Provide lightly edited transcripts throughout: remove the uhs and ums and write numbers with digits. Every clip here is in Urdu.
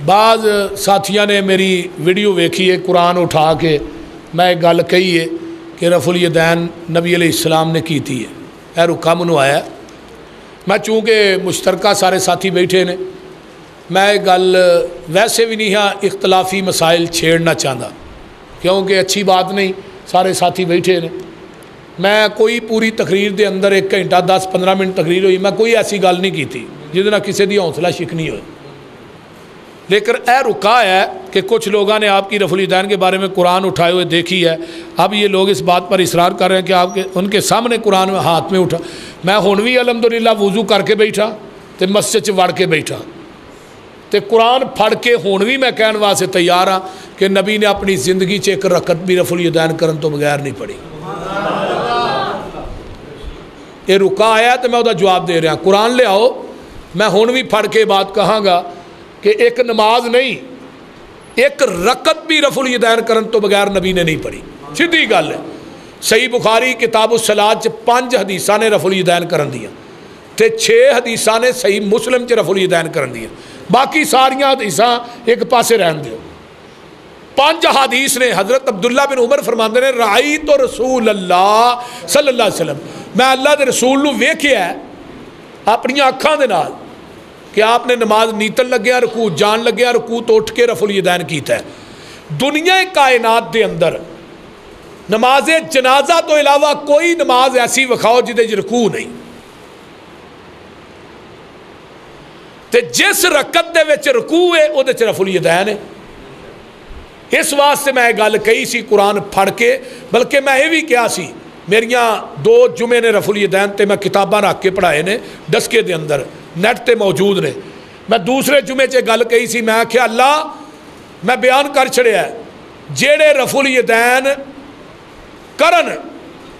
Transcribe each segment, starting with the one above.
بعض ساتھیاں نے میری ویڈیو ویکھی ہے قرآن اٹھا کے میں ایک گل کہی ہے کہ رفع الیدین نبی علیہ السلام نے کی تھی ہے اے رکا منو آیا میں چونکہ مشترکہ سارے ساتھی بیٹھے نے میں ایک گل ویسے بھی نہیں ہاں اختلافی مسائل چھیڑنا چاہتا کیونکہ اچھی بات نہیں سارے ساتھی بیٹھے نے میں کوئی پوری تقریر دے اندر 1 گھنٹہ 10-15 منٹ تقریر ہوئی میں کوئی ایسی گل نہیں کی تھی جس نہ کسی دی حوصلہ شکنی ہوئے لیکن اے رکا ہے کہ کچھ لوگوں نے آپ کی رفع الیدین کے بارے میں قرآن اٹھائے ہوئے دیکھی ہے اب یہ لوگ اس بات پر اصرار کر رہے ہیں کہ آپ کے ان کے سامنے قرآن میں ہاتھ میں اٹھا میں ہن بھی الحمدللہ وضو کر کے بیٹھا تے مسجد چ وڑ کے بیٹھا تے قرآن پڑھ کے ہن بھی میں کہنے واسطے تیار ہاں کہ نبی نے اپنی زندگی چ ایک رکعت بھی رفع الیدین کرن تو بغیر نہیں پڑھی یہ رکا آیا تو میں وہ جواب دے رہا قرآن لے آؤ میں ہن بھی پڑھ کے بات کہاں گا کہ ایک نماز نہیں ایک رکعت بھی رفع الیدین کرن تو بغیر نبی نے نہیں پڑھی سیدھی گل ہے صحیح بخاری کتاب الصلاۃ 5 حدیثاں نے رفع الیدین کرن دیا تے 6 حدیثاں نے صحیح مسلم چ رفع الیدین کرن دیا باقی ساریاں حدیثاں ایک پاسے رہن دیو 5 حدیث نے حضرت عبداللہ بن عمر فرماندے نے رأیت رسول اللہ صلی اللہ علیہ وسلم میں اللہ دے رسول نو ویکھیا ہے اپنی اکھاں دے نال کہ آپ نے نماز نیتن لگیا رکوع جان لگیا رکوع تو اٹھ کے رفع الیدین کیتا ہے دنیا کائنات دے اندر نماز جنازہ تو علاوہ کوئی نماز ایسی وکھاؤ جدے رکوع نہیں تے جس رکعت دے وچ رکوع ہے او دے وچ رفع الیدین ہے اس واسطے میں گل کہی سی قرآن پڑھ کے بلکہ میں یہ بھی کیا سی میریاں 2 جمعے نے رفع الیدین تے میں کتاباں رکھ کے پڑھائے نے ڈسکے دے اندر نیٹ تے موجود نے میں دوسرے جمعے چ گل کہی سی میں آخیا اللہ میں بیان کر چھڑیا ہے جیڑے رفع الیدین کرن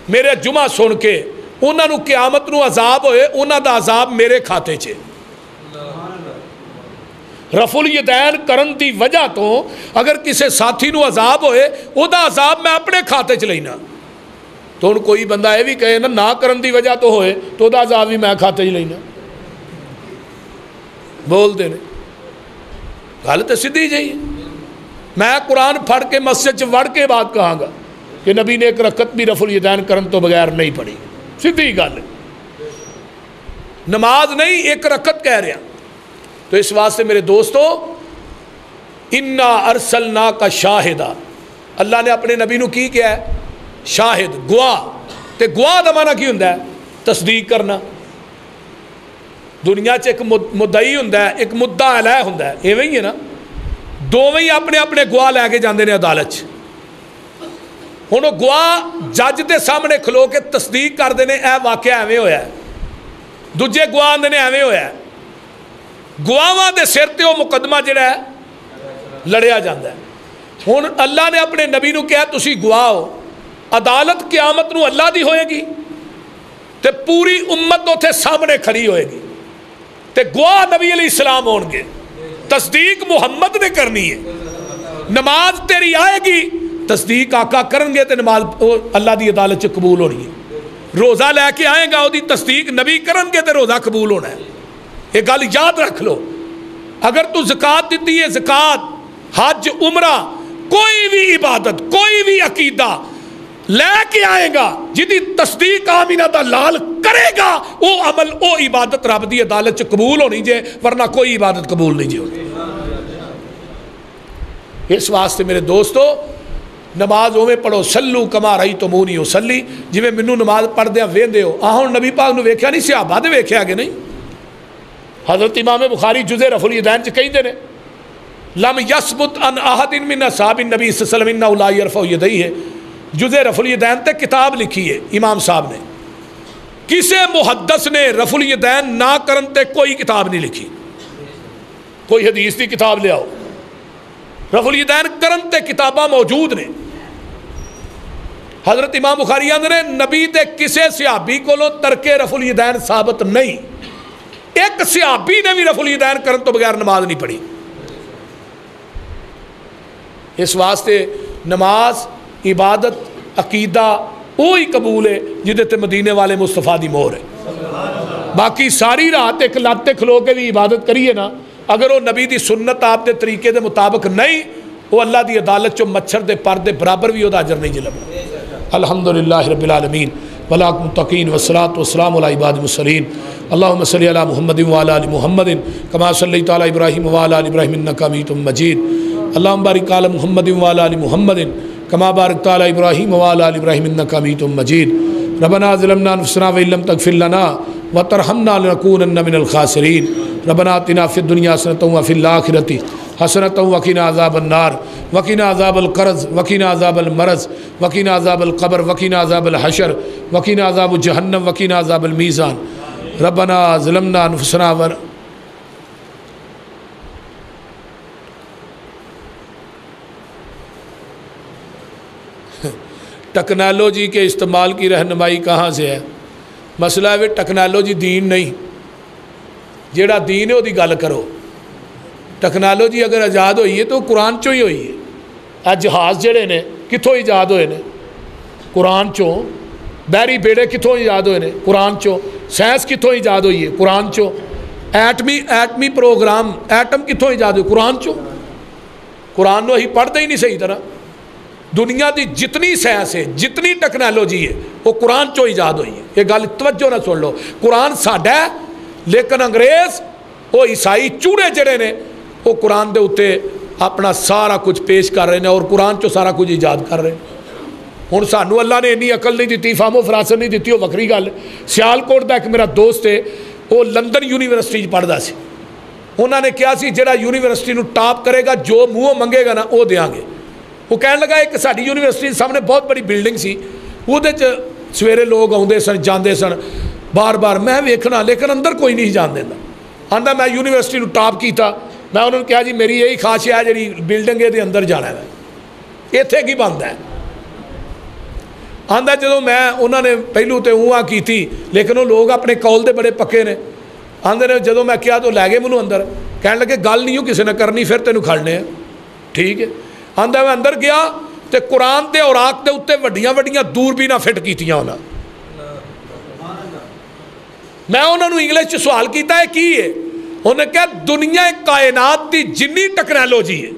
میرے جمعہ سن کے انہاں نو قیامت نو عذاب ہوئے انہاں دا عذاب میرے کھاتے چے رفع الیدین کرن دی وجہ تو اگر کسی ساتھی نو عذاب ہوئے او دا عذاب میں اپنے کھاتے چ لینا تو ان کوئی بندہ یہ بھی کہے نہ کرن دی وجہ تو ہوئے تو دا عذاب بھی میں کھاتے چ لینا بول دے گل تو سیدھی جی میں قرآن پڑھ کے مسجد چ وڑ کے بات کہاں گا کہ نبی نے ایک رکعت بھی رفع الیدین کرن تو بغیر نہیں پڑھی سیدھی گل نماز نہیں ایک رکعت کہہ رہے ہیں تو اس واسطے میرے دوستو انا ارسلناک شاہدا اللہ نے اپنے نبی نو کی کیا ہے شاہد گواہ تے گواہ دا معنی کی ہوندا ہے تصدیق کرنا دنیا چ ایک مدعی ہوندا ہے ایک مدعا علیہ ہوندا ہے ایویں ہی ہے نا دوویں ہی اپنے اپنے گواہ لے کے جاندے نے عدالت چ ہن وہ گواہ جج دے سامنے کھلو کے تصدیق کردے نے اے واقعہ ایویں ہویا ہے دوجے گواہ آندے نے ایویں ہویا ہے گواہاں دے سر تے وہ مقدمہ جڑا ہے لڑیا جاندہ ہے ہن اللہ نے اپنے نبی نو کہا تسی گواہ ہو عدالت قیامت نو اللہ دی ہوئے گی تے پوری امت اوتھے سامنے کھڑی ہوئے گی تے گواہ نبی علیہ السلام ہون گے تصدیق محمد نے کرنی ہے نماز تیری آئے گی تصدیق آقا کرن گے تے نماز اللہ دی عدالت چ قبول ہونی ہے روزہ لے کے آئیں گا وہ دی تصدیق نبی کرن گے تے روزہ قبول ہونا ہے یہ گل یاد رکھ لو اگر تو زکوٰۃ دیتی ہے زکوٰۃ حج عمرہ کوئی بھی عبادت کوئی بھی عقیدہ لے کے آئے گا جدی تصدیق آمینہ دا لال کرے گا وہ عمل وہ عبادت رب دی عدالت چ قبول ہونی جے ورنہ کوئی عبادت قبول نہیں جے ہونی اس واسطے میرے دوستو نماز اوے پڑھو سلو کما رأیتمونی اصلی جویں مینوں نماز پڑھدیاں ویندے ہو آہن نبی پاک نو ویکھیا نہیں صحابہ دے ویکھیا کہ نہیں حضرت امام بخاری جزء رفع الیدین چ کہندے نے لم یثبت ان احد من اصحاب النبی صلی اللہ علیہ وسلم انه لا يرفع یدیہ جزء رفع الیدین تے کتاب لکھی ہے امام صاحب نے کسے محدث نے رفع الیدین نہ کرن تے کوئی کتاب نہیں لکھی کوئی حدیث دی کتاب لے آؤ رفع الیدین کرن تے کتاباں موجود نے حضرت امام بخاری آندے نے نبی تے کسے صحابی کولوں ترک رفع الیدین ثابت نہیں ایک صحابی نے بھی رفع الیدین کرن تو بغیر نماز نہیں پڑھی اس واسطے نماز عبادت عقیدہ وہی قبول ہے جدے تے مدینے والے مصطفیٰ دی مہر ہے باقی ساری رات ایک لاتے کھلو کے بھی عبادت کریے نا اگر وہ نبی دی سنت آپ دے طریقے دے مطابق نہیں وہ اللہ دی عدالت چو مچھر دے پر دے برابر بھی وہ اجر نہیں جی لبنا۔ الحمدللہ رب العالمین ولاک متقین والصلاة والسلام علی عباد المرسلین اللہم صلی علی محمد وعلی آل محمد کما صلیت علی ابراہیم وعلی آل ابراہیم انک حمید مجید اللہم بارک علی محمد وعلی آل محمد کما بارکت علی ابراہیم وعلی آل ابراہیم انک حمید مجید ربنا ظلمنا انفسنا وان لم تغفر لنا وترحمنا لنکونن من الخاسرین ربنا آتنا فی الدنیا حسنۃ وفی الآخرۃ حسنۃ وقنا عذاب النار وقنا عذاب القرض وقنا عذاب المرض وقنا عذاب القبر وقنا عذاب الحشر وقنا عذاب جہنم وقنا عذاب المیزان ربنا ظلمنا انفسنا ٹیکنالوجی کے استعمال کی رہنمائی کہاں سے ہے؟ مسئلہ ہے ٹیکنالوجی دین نہیں، جیڑا دین ہے وہ دی گل کرو۔ ٹیکنالوجی اگر ایجاد ہوئی ہے تو قرآن چوں ہی ہوئی ہے۔ جہاز جڑے نے کتوں ایجاد ہوئے نے؟ قرآن چوں۔ بحری بیڑے کتوں ایجاد ہوئے نے؟ قرآن چوں۔ سائنس کتوں ایجاد ہوئی ہے؟ قرآن چوں۔ ایٹمی پروگرام ایٹم کتوں ایجاد ہوئی؟ قرآن چوں۔ قرآن نو ہی پڑھتے ہی نہیں صحیح طرح۔ دنیا دی جتنی سائنس ہے جتنی ٹیکنالوجی ہے وہ قرآن چوں ایجاد ہوئی ہے۔ یہ گل توجہ نہ سن لو، قرآن ساڈا ہے لیکن انگریز وہ عیسائی چوڑے جڑے نے وہ قرآن دے اتے اپنا سارا کچھ پیش کر رہے ہیں اور قرآن چوں سارا کچھ ایجاد کر رہے ہیں۔ ہن سانو اللہ نے انی عقل نہیں دیتی، فہم و فراست نہیں دیتی، وہ وکری گل۔ سیالکوٹ دا ایک میرا دوست ہے وہ لندن یونیورسٹی پڑھدا سی، انہوں نے کیا سی جڑا یونیورسٹی نو ٹاپ کرے گا جو منہ منگے گا نا وہ دیاں گے۔ وہ کہنے لگا ایک ساری یونیورسٹی سامنے بہت بڑی بلڈنگ سی، وہ سویرے لوگ آتے سن جاندے سن بار بار، میں ویکھنا لیکن اندر کوئی نہیں جان دینا۔ آندا میں یونیورسٹی نو ٹاپ کیتا، میں انہوں نے کہا جی میری یہی خواہش ہے جی بلڈنگ ہے اندر جانا ہے، اتنے کی بند ہے۔ آندا جدوں میں انہوں نے پہلو تے اوہاں کی تھی لیکن وہ لوگ اپنے قول دے بڑے پکے نے۔ آندے نے جدوں میں کیا تو لے گئے منو اندر، کہنے لگے گل نہیں ہو کسی نے کرنی پھر تینوں کھڑنے ہیں، ٹھیک ہے۔ آندا میں اندر گیا تے قرآن دے اوراق دے اتے وڈیاں وڈیاں دوربیناں فٹ کیتیاں انہاں۔ میں انہوں نے انگلش چ سوال کیتا ہے کی ہے؟ انہوں نے کہا دنیا کائنات دی جنی ٹیکنالوجی ہے،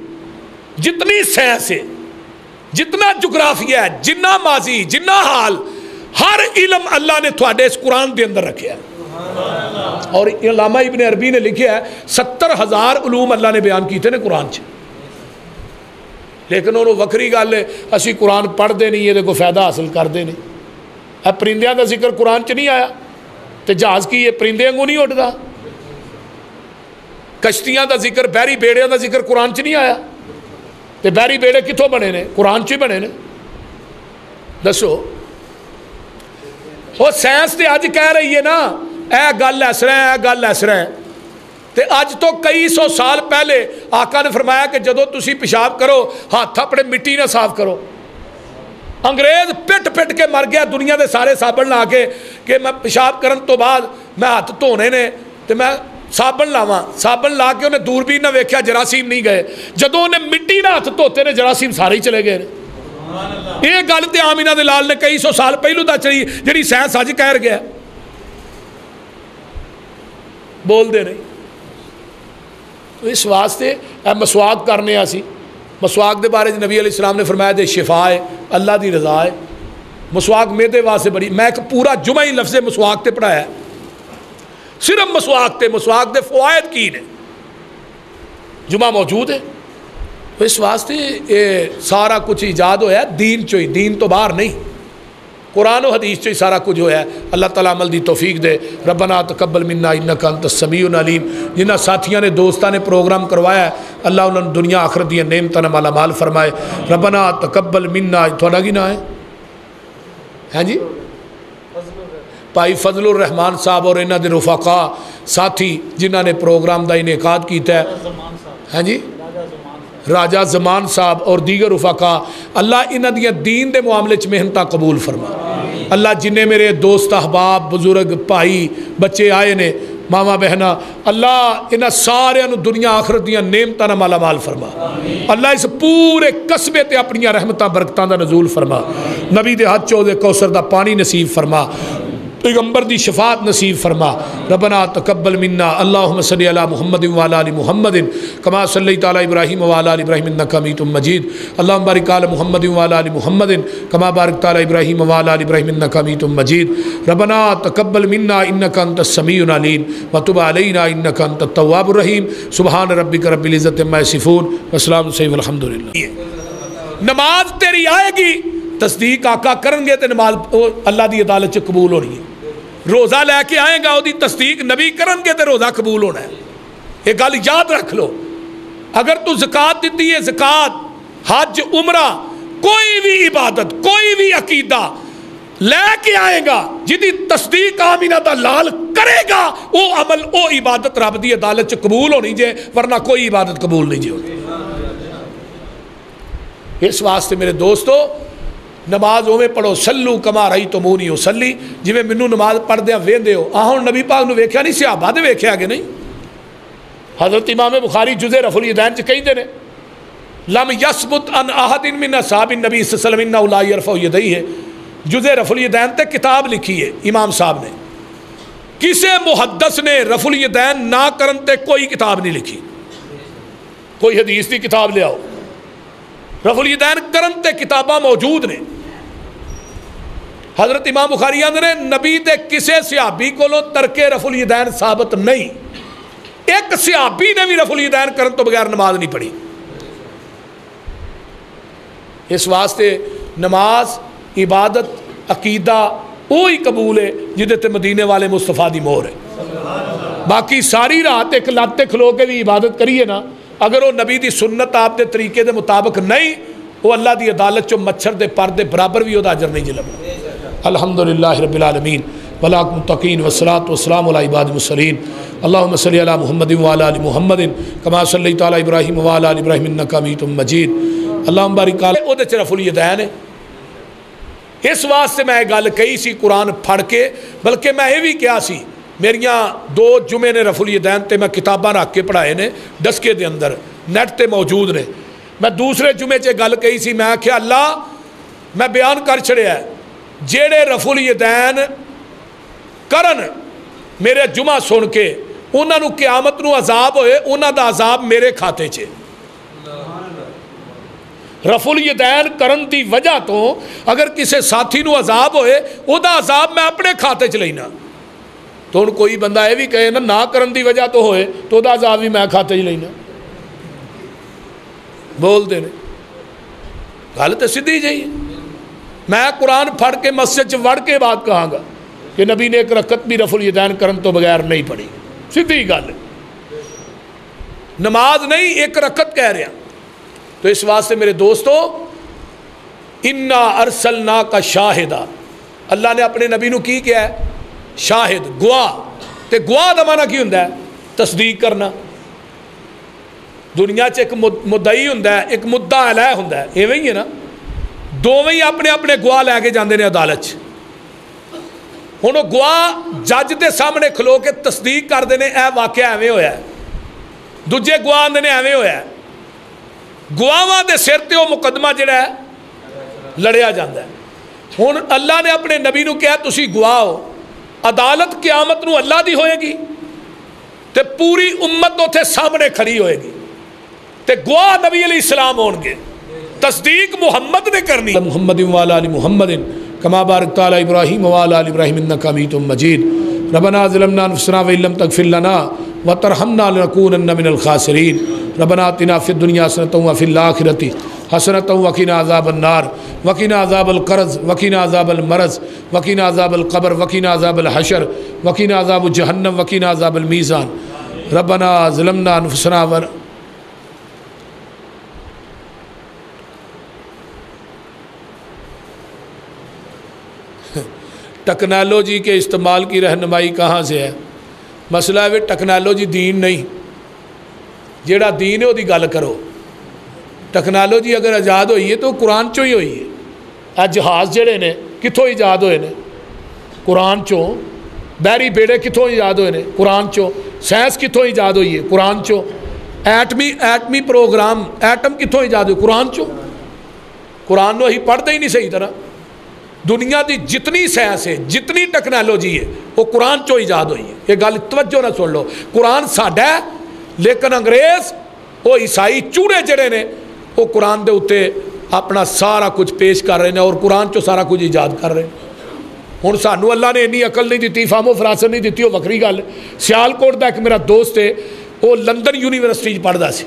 جتنی سائنس ہے، جتنا جغرافیہ ہے، جنہ ماضی جنہ حال، ہر علم اللہ نے تھوڑے اس قرآن دے اندر رکھا ہے۔ اور علامہ ابن عربی نے لکھا ہے 70,000 علوم اللہ نے بیان کیتے نے قرآن چ، لیکن انہوں وکری گل ہے اسی قرآن پڑھتے نہیں یہ کوئی فائدہ حاصل کرتے نہیں۔ اب پرندیاں دا ذکر قرآن چ نہیں آیا تو جہاز کی یہ پرندے انگوں نہیں اٹھتا۔ کشتیاں دا ذکر بحری بیڑیاں دا ذکر قرآن چ نہیں آیا تو بحری بیڑے کتوں بنے نے؟ قرآن چ ہی بنے نے۔ دسو وہ سائنس تے اج کہہ رہی ہے نا اے گل اس طرح ہے، اے گل اس طرح ہے، تے اج تو کئی سو سال پہلے آقا نے فرمایا کہ جدو تسی پیشاب کرو ہاتھ اپنے مٹی نہ صاف کرو۔ انگریز پٹ پٹ کے مر گیا دنیا دے سارے صابن لا کے کہ میں پیشاب کرن تو بعد میں ہاتھ دھونے نے تے میں صابن لاواں، صابن لا کے انہیں دوربین نہ ویکھیا جراثیم نہیں گئے، جدو انہیں مٹی نہ ہاتھ دھوتے نے جراثیم سارے ہی چلے گئے۔ یہ گل تے آمینہ دے لال نے کئی سو سال پہلو دا چلی جڑی سائنس اج کہہ گیا، بول دے نہیں۔ تو اس واسطے مسواک کرنے آسی، مسواک دے بارے نبی علیہ السلام نے فرمایا دے شفا ہے، اللہ دی رضا ہے۔ مسواک میدے واسطے بڑی، میں ایک پورا جمعہ ہی لفظ مسواک تے پڑھایا ہے، صرف مسواک تے، مسواک دے فوائد کی نے، جمعہ موجود ہے۔ تو اس واسطے یہ سارا کچھ ایجاد ہوا ہے دین چوئی، دین تو باہر نہیں، قرآن و حدیث چوئی سارا کچھ ہوا ہے۔ اللہ تعالیٰ عمل دی توفیق دے۔ ربنا تقبل منا انک انت السمیع العلیم۔ جنہ ساتھیاں نے دوستاں نے پروگرام کروایا ہے اللہ انہوں نے دنیا آخرت دی نعمتاں نال مالا مال فرمائے۔ ربنا تقبل منا، تھوڑا کی نام ہے؟ ہیں جی بھائی فضل الرحمان صاحب اور انہاں دے رفقا ساتھی جنہاں نے پروگرام دا انعقاد کیتا ہے، ہیں جی راجہ زمان صاحب اور دیگر رفقا، اللہ انہاں دیاں دین دے معاملے چ محنتاں قبول فرما۔ اللہ جنہیں میرے دوست احباب بزرگ بھائی بچے آئے نے ماما بہنا، اللہ انہاں سارے دنیا آخرت دیاں نعمتاں نال مالا مال فرما۔ اللہ اس پورے قصبے تے اپنیاں رحمتاں برکتاں دا نزول فرما۔ نبی دے ہاتھ چو دے کوثر دا پانی نصیب فرما۔ پیغمبر دی شفاعت نصیب فرما. ربنا تقبل منا اللہم صلی علی محمد وعلی آل محمد کما صلیت علی ابراہیم وعلی آل ابراہیم انک حمید مجید. اللہم بارک علی محمد وعلی آل محمد کما بارکت علی ابراہیم وعلی آل ابراہیم انک حمید مجید. ربنا تقبل منا انک انت السمیع العلیم وتب علینا انک انت التواب الرحیم. سبحان ربک رب العزت عما یصفون وسلام علیہ الحمدللہ. نماز تیری آئے گی، تصدیق آقا کرن گے تو نماز اللہ دی عدالت چ قبول ہونی ہے. روزہ لے کے آئیں گا وہ تصدیق نبی کرن گے تو روزہ قبول ہونا ہے. یہ گل یاد رکھ لو. اگر تو زکوٰۃ دیتی ہے، زکوٰۃ، حج، عمرہ، کوئی بھی عبادت، کوئی بھی عقیدہ لے کے آئے گا جدی تصدیق آمینہ دا لال کرے گا، وہ عمل، وہ عبادت رب دی عدالت چ قبول ہونی جے، ورنہ کوئی عبادت قبول نہیں جے ہونی. اس واسطے میرے دوستو نماز اوے پڑھو، سلو کما رأیتمونی اصلی، جویں مینوں نماز پڑھدیاں ویندے ہو. ہن نبی پاک نو ویکھیا نہیں، صحابہ دے ویکھیا کہ نہیں. حضرت امام بخاری جزء رفع الیدین چ کہندے نے لم یثبت عن احد من اصحاب النبی صلی اللہ علیہ وسلم انه لا يرفع یدیہ. جزء رفع الیدین تے کتاب لکھی ہے امام صاحب نے. کسے محدث نے رفع الیدین نہ کرن تے کوئی کتاب نہیں لکھی. کوئی حدیث دی کتاب لے آؤ. رفع الیدین کرن تے کتاباں موجود نے. حضرت امام بخاری آندے نے نبی دے کسے صحابی کولوں ترک رفع الیدین ثابت نہیں. ایک صحابی نے بھی رفع الیدین کرن تو بغیر نماز نہیں پڑھی. اس واسطے نماز، عبادت، عقیدہ وہی قبول ہے جدے تے مدینے والے مصطفیٰ دی مہر ہے. باقی ساری رات ایک لاتے کھلو کے بھی عبادت کریے نا، اگر وہ نبی دی سنت آپ دے طریقے دے مطابق نہیں، وہ اللہ دی عدالت چو مچھر دے پر دے برابر بھی ہوتا اجر نہیں جلبنا. الحمدللہ رب العالمین ولاک متقین والصلاة والسلام علی عباد المرسلین. اللہم صلی علی محمد وعلی آل محمد کما صلیت علی ابراہیم وعلی آل ابراہیم انک حمید مجید. اللہم بارک علی او دے چ رفع الیدین ہے. اس واسطے میں گل کہی سی قرآن پڑھ کے، بلکہ میں یہ بھی کیا سی، میریاں 2 جمعے نے رفع الیدین تے میں کتاباں رکھ کے پڑھائے نے ڈسکے دے اندر، نیٹ تے موجود نے. میں دوسرے جمعے چ گل کہی سی، میں کہ اللہ میں بیان کر چھڑیا ہے جیڑے رفع الیدین کرن میرے جمعہ سن کے انہاں نو قیامت نو عذاب ہوئے، انہاں دا عذاب میرے کھاتے چے. رفع الیدین کرن دی وجہ تو اگر کسے ساتھی نو عذاب ہوئے، او دا عذاب میں اپنے کھاتے چ لینا. تو ان کوئی بندہ یہ بھی کہے نہ کرن دی وجہ تو ہوئے تو دا عذاب بھی میں کھاتے چ لینا. بول دے نے گل تو سیدھی جی. میں قرآن پڑھ کے مسجد چ وڑ کے بات کہاں گا کہ نبی نے ایک رکعت بھی رفع الیدین کرن تو بغیر نہیں پڑھی. سیدھی گل، نماز نہیں، ایک رکعت کہہ رہے ہیں. تو اس واسطے میرے دوستو انا ارسلناک شاہدا، اللہ نے اپنے نبی نو کی کیا ہے؟ شاہد، گواہ. تے گواہ دا معنی کی ہوندا ہے؟ تصدیق کرنا. دنیا چ ایک مدعی ہوندا ہے، ایک مدعا علیہ ہوندا ہے، ایویں ہی ہے نا. دوویں ہی اپنے اپنے گواہ لے کے جاندے نے عدالت چ. ہن وہ گواہ جج دے سامنے کھلو کے تصدیق کردے نے اے واقعہ ایویں ہویا ہے. دوجے گواہ آندے نے ایویں ہویا ہے. گواہاں دے سر تے وہ مقدمہ جڑا ہے لڑیا جاندہ ہے. ہن اللہ نے اپنے نبی نو کہا تسی گواہ ہو، عدالت قیامت نو اللہ دی ہوئے گی تے پوری امت اوتھے سامنے کھڑی ہوئے گی تے گواہ نبی علیہ السلام ہون گے. تصدیق محمد نے کرنی. محمد وعلی آل محمد کما بارکت علی ابراہیم وعلی آل ابراہیم انک حمید مجید. ربنا ظلمنا انفسنا وان لم تغفر لنا وترحمنا لنکونن من الخاسرین. ربنا آتنا فی الدنیا حسنۃ وفی الآخرۃ حسنۃ وقنا عذاب النار وقنا عذاب القرض وقنا عذاب المرض وقنا عذاب القبر وقنا عذاب الحشر وقنا عذاب جہنم وقنا عذاب المیزان. ربنا ظلمنا انفسنا ٹیکنالوجی کے استعمال کی رہنمائی کہاں سے ہے؟ مسئلہ ہے ٹیکنالوجی دین نہیں. جیڑا دین ہے وہ دی گل کرو. ٹیکنالوجی اگر ایجاد ہوئی ہے تو قرآن چوں ہی ہوئی ہے. اے جہاز جڑے نے کتھوں ایجاد ہوئے نے؟ قرآن چوں. بحری بیڑے کتھوں ایجاد ہوئے نے؟ قرآن چوں. سائنس کتھوں ایجاد ہوئی ہے؟ قرآن چوں. ایٹمی پروگرام ایٹم کتھوں ایجاد ہوئی؟ قرآن چوں. قرآن نو ہی پڑھتے ہی نہیں صحیح طرح. دنیا دی جتنی سائنس ہے جتنی ٹیکنالوجی ہے وہ قرآن چو ایجاد ہوئی ہے. یہ گل توجہ نہ سن لو. قرآن ساڈا ہے لیکن انگریز وہ عیسائی چوڑے جڑے نے وہ قرآن دے اتنے اپنا سارا کچھ پیش کر رہے ہیں اور قرآن چو سارا کچھ ایجاد کر رہے ہیں. ہوں سانو اللہ نے اینی عقل نہیں دیتی, فہم و فراست نہیں دیتی, وہ وکری گل. سیالکوٹ دا ایک میرا دوست ہے وہ لندن یونیورسٹی پڑھتا سی.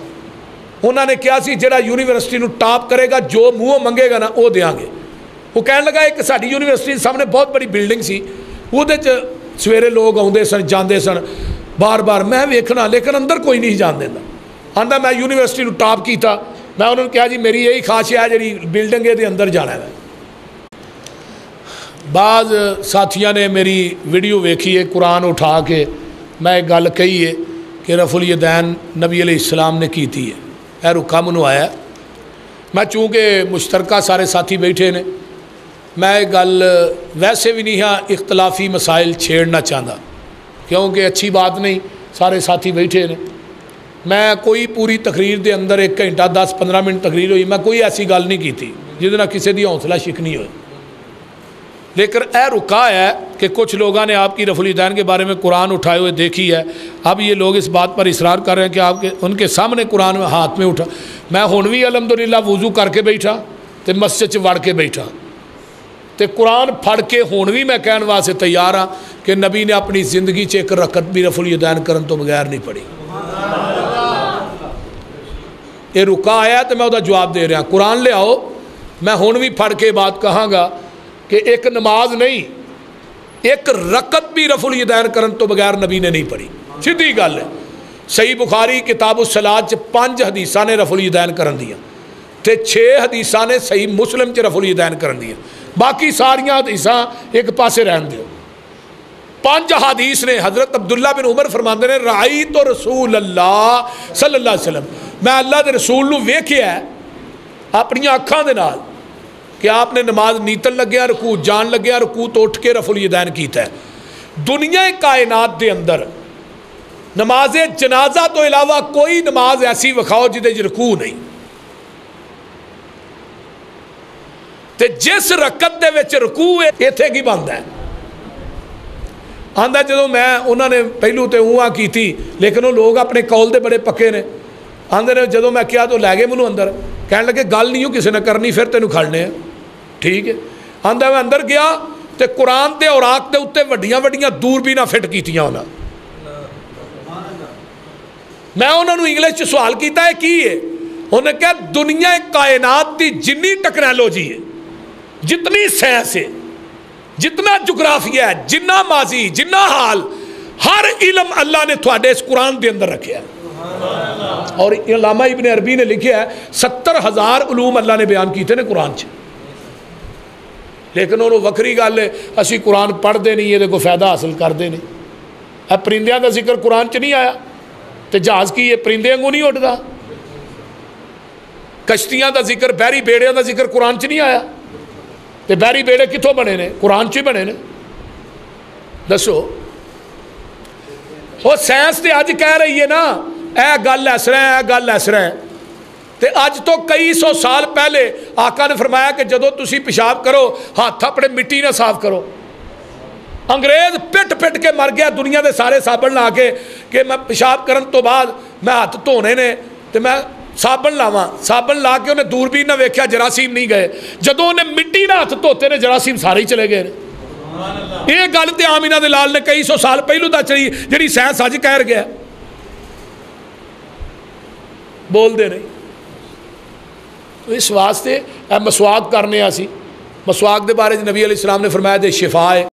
انہوں نے کیا سی جڑا یونیورسٹی نو ٹاپ کرے گا جو منہ منگے گا نا وہ دیاں گے. وہ کہنے لگا ایک ساری یونیورسٹی سامنے بہت بڑی بلڈنگ سی, وہ سویرے لوگ آتے سن جاندے سن بار بار, میں ویکھنا لیکن اندر کوئی نہیں جان دینا. آندا میں یونیورسٹی نو ٹاپ کیتا, میں انہوں نے کہا جی میری یہی خواہش ہے جی بلڈنگ ہے اندر جانا ہے. بعض ساتھیاں نے میری ویڈیو ویکھی ہے قرآن اٹھا کے, میں ایک گل کہی ہے کہ رفع الیدین نبی علیہ السلام نے کی تھی ہے. اے رکا منو آیا, میں چونکہ مشترکہ سارے ساتھی بیٹھے نے, میں ایک گل ویسے بھی نہیں ہاں اختلافی مسائل چھیڑنا چاہتا کیونکہ اچھی بات نہیں, سارے ساتھی بیٹھے نے. میں کوئی پوری تقریر دے اندر 1 گھنٹہ 10-15 منٹ تقریر ہوئی, میں کوئی ایسی گل نہیں کی تھی جس نہ کسی دی حوصلہ شکنی ہوئی. لیکن اے رکا ہے کہ کچھ لوگوں نے آپ کی رفع الیدین کے بارے میں قرآن اٹھائے ہوئے دیکھی ہے. اب یہ لوگ اس بات پر اصرار کر رہے ہیں کہ آپ کے ان کے سامنے قرآن ہاتھ میں اٹھا. میں ہن بھی الحمدللہ وضو کر کے بیٹھا تے مسجد وڑ کے بیٹھا تے قرآن پڑھ کے ہن بھی میں کہنے واسطے تیار ہاں کہ نبی نے اپنی زندگی چ ایک رکعت بھی رفع الیدین کرن تو بغیر نہیں پڑھی. یہ رکا آیا تو میں وہ جواب دے رہا. قرآن لے آؤ, میں ہن بھی پڑھ کے بات کہاں گا کہ ایک نماز نہیں ایک رکعت بھی رفع الیدین کرن تو بغیر نبی نے نہیں پڑھی. سیدھی گل ہے. صحیح بخاری کتاب الصلاۃ 5 حدیثاں نے رفع الیدین کرن دیاں تے 6 حدیثاں نے صحیح مسلم رفع الیدین کرن دیاں, باقی ساریاں حدیثاں ایک پاسے رہن دیو. 5 حدیث نے حضرت عبداللہ بن عمر فرماندے نے رأیت رسول اللہ صلی اللہ علیہ وسلم, میں اللہ دے رسول نو ویکھیا ہے اپنی آنکھاں دے نال کہ آپ نے نماز نیتن لگیا, رکوع جان لگیا, رکوع تو اٹھ کے رفع الیدین کیتا ہے. دنیا کائنات دے اندر نماز جنازہ تو علاوہ کوئی نماز ایسی وکھاؤ جدے رکوع نہیں. تے جس رکعت دے وچ رکوع ہے ایتھے کی بند ہے. آندا جدوں میں انہوں نے پہلو تے اواں کی تھی لیکن وہ لوگ اپنے قول دے بڑے پکے نے. آندے نے جدوں میں کیا تو لے گئے منو اندر, کہنے لگے گل نہیں ہو کسی نے کرنی پھر تینوں کھڑنے ہیں. ٹھیک ہے. آندا میں اندر گیا تے قرآن تے اوراق دے اوتے وڈیاں وڈیاں دوربیناں فٹ کیتیاں انہاں. میں انہوں نے انگلش چ سوال کیتا ہے کی ہے, انہوں نے کہا دنیا کائنات دی جنی ٹیکنالوجی ہے, جتنی سائنس ہے, جتنا جغرافیہ ہے, جنہ ماضی جنہ حال, ہر علم اللہ نے تھوڑے اس قرآن دے اندر رکھا ہے. اور علامہ ابن عربی نے لکھا ہے 70,000 علوم اللہ نے بیان کیتے نے قرآن چ. لیکن انہوں وکری گل ہے اسی قرآن پڑھتے نہیں, یہ کوئی فائدہ حاصل کرتے نہیں. اب پرندیاں کا ذکر قرآن چ نہیں آیا تو جہاز کی یہ پرندے واگوں نہیں اٹھتا. کشتیاں کا ذکر بحری بیڑیاں کا ذکر قرآن چ نہیں آیا تو بحری بیڑے کتوں بنے نے, قرآن چ ہی بنے نے. دسو وہ سائنس تو اج کہہ رہی ہے نا اے گل اس طرح ہے, اے گل اس طرح ہے. تے اج تو کئی 100 سال پہلے آقا نے فرمایا کہ جدو تسی پیشاب کرو ہاتھ اپنے مٹی نہ صاف کرو. انگریز پٹ پٹ کے مر گیا دنیا دے سارے صابن لا کے کہ میں پیشاب کرن تو بعد میں ہاتھ دھونے نے تے میں صابن لاواں. صابن لا کے انہیں دوربین نہ ویکھیا جراثیم نہیں گئے. جدو انہیں مٹی نہ ہاتھ دھوتے نے جراثیم سارے ہی چلے گئے. یہ گل تے آمینہ دے لال نے کئی 100 سال پہلو دا چلی جڑی سائنس اج کہہ گیا بول دے نہیں. تو اس واسطے مسواک کرنے آسی, مسواک دے بارے نبی علیہ السلام نے فرمایا دے شفا ہے.